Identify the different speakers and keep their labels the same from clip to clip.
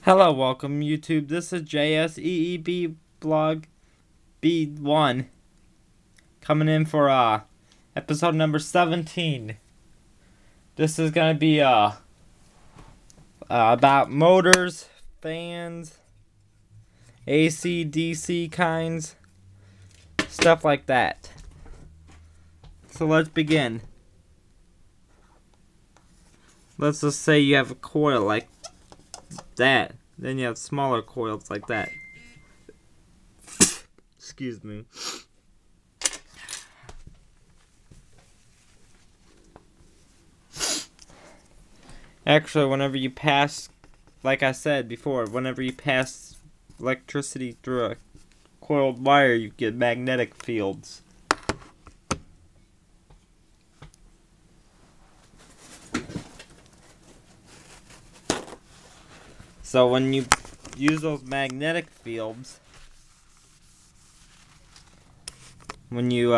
Speaker 1: Hello, welcome YouTube. This is jseeb blog B1 coming in for episode number 17. This is gonna be about motors, fans, AC, DC kinds, stuff like that. So let's begin. Let's just say you have a coil like that. Then you have smaller coils like that. Excuse me. Actually, whenever you pass, like I said before, whenever you pass electricity through a coiled wire, you get magnetic fields. So when you use those magnetic fields, when you,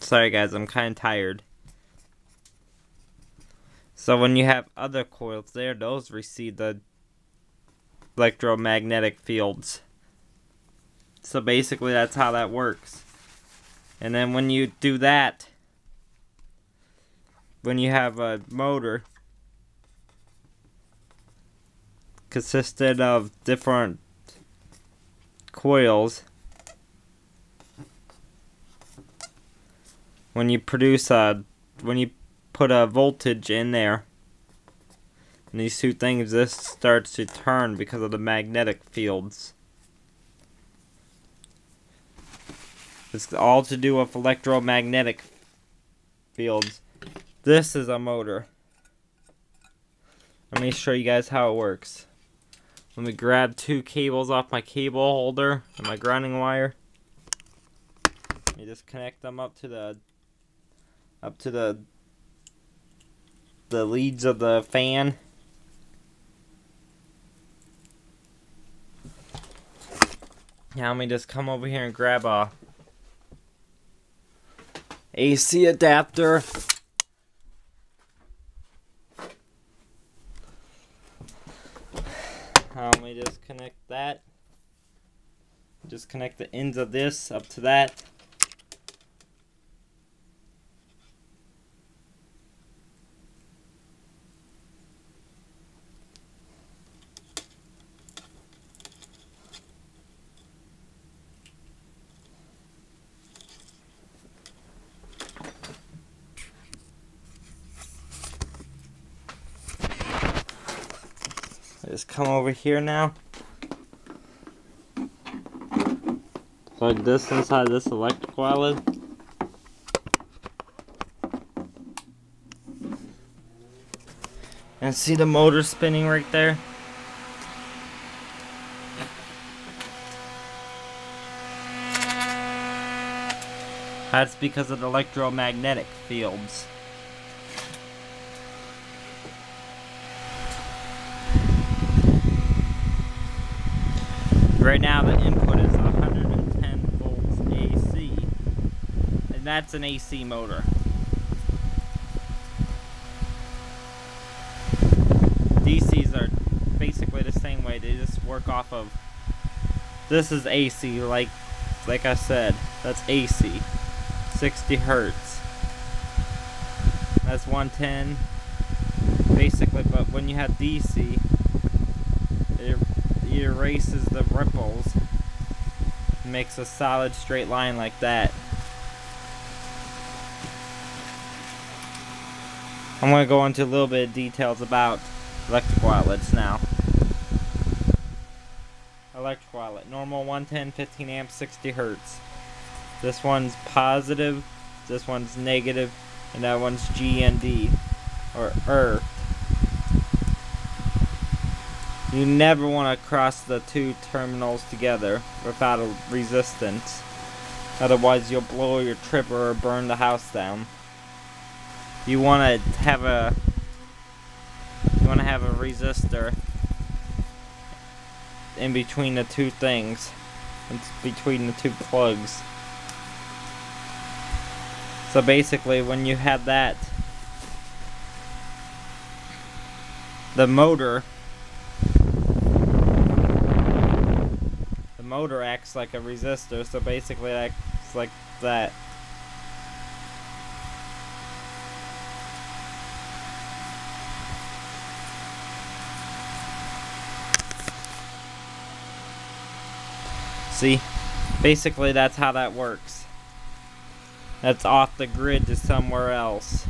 Speaker 1: sorry guys, I'm kind of tired. So when you have other coils there, those receive the electromagnetic fields. So basically that's how that works. And then when you do that, when you have a motor consisted of different coils, when you put a voltage in there, and these two things, this starts to turn because of the magnetic fields. It's all to do with electromagnetic fields. This is a motor. Let me show you guys how it works. Let me grab two cables off my cable holder and my grounding wire. Let me just connect them up to the leads of the fan. Now let me just come over here and grab a AC adapter. Let me just connect that. Just connect the ends of this up to that. Just come over here now. Plug this inside this electrical outlet. And see the motor spinning right there? That's because of the electromagnetic fields. Right now the input is 110 volts AC, and that's an AC motor. DCs are basically the same way, they just work off of, this is AC, like I said, that's AC, 60 Hertz. That's 110, basically, but when you have DC, it erases the ripples and makes a solid straight line like that. I'm going to go into a little bit of details about electrical outlets now. Electrical outlet, normal 110, 15 amps, 60 Hertz. This one's positive, this one's negative, and that one's G and D, or earth. You never want to cross the two terminals together without a resistance. Otherwise you'll blow your tripper or burn the house down. You want to have a resistor in between the two things. It's between the two plugs. So basically when you have that, the motor acts like a resistor, so basically it acts like that. See? Basically that's how that works. That's off the grid to somewhere else.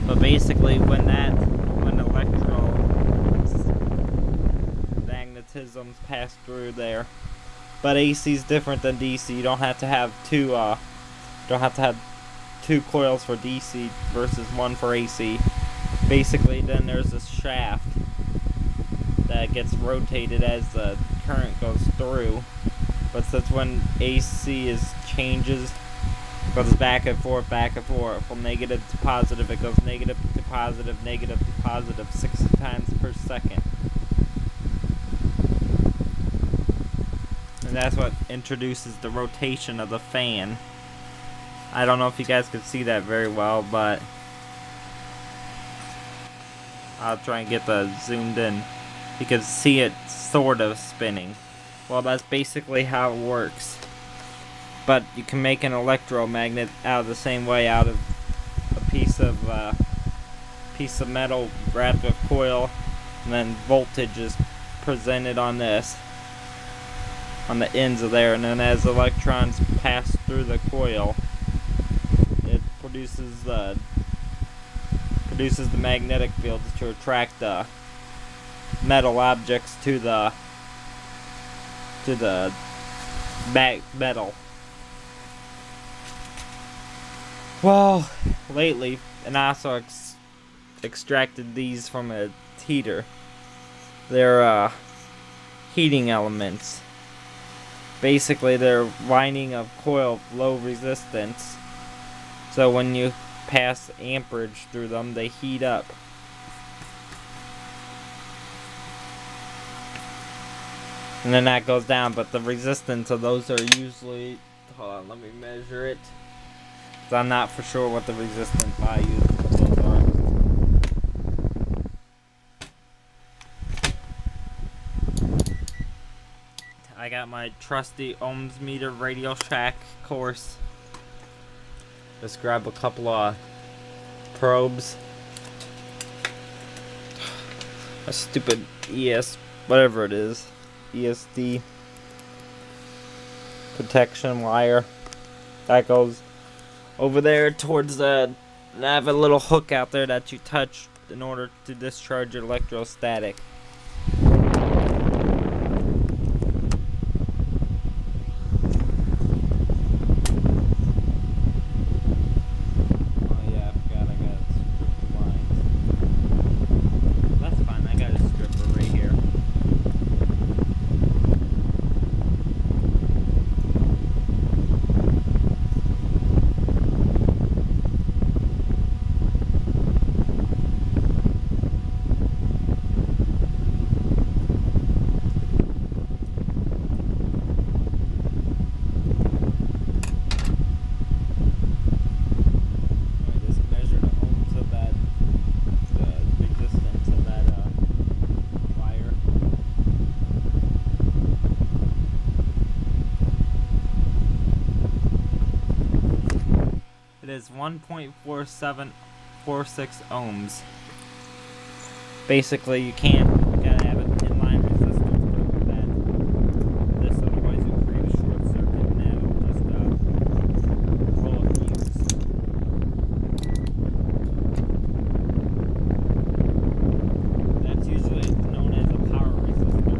Speaker 1: But basically when electromagnetisms pass through there. But AC is different than DC. You don't have to have two coils for DC versus one for AC. Basically then there's a shaft that gets rotated as the current goes through. But since when AC changes, goes back and forth, from negative to positive, it goes negative to positive, 60 times per second. And that's what introduces the rotation of the fan. I don't know if you guys could see that very well, but I'll try and get the zoomed in. You can see it sort of spinning. Well, that's basically how it works. But you can make an electromagnet out of the same way, out of a piece of metal wrapped with coil, and then voltage is presented on this, on the ends of there, and then as electrons pass through the coil, it produces the magnetic field to attract the metal objects to the metal. Well, lately, and I also extracted these from a heater. They're heating elements. Basically, they're winding of coil of low resistance. So when you pass amperage through them, they heat up. And then that goes down, but the resistance of those are usually, hold on, let me measure it. So I'm not for sure what the resistance values of those are. I got my trusty ohms meter Radio Shack course. Just grab a couple of probes. A stupid whatever it is. ESD protection wire that goes over there towards the, I have a little hook out there that you touch in order to discharge your electrostatic. Is 1.4746 ohms. Basically, you gotta have an inline resistance with that. This, otherwise you'll create a short circuit and that'll just blow a fuse. That's usually known as a power resistor.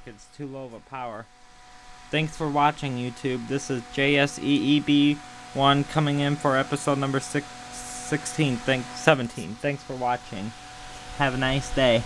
Speaker 1: It's too low of a power. Thanks for watching, YouTube. This is jseeb1 coming in for episode number 17. Thanks for watching. Have a nice day.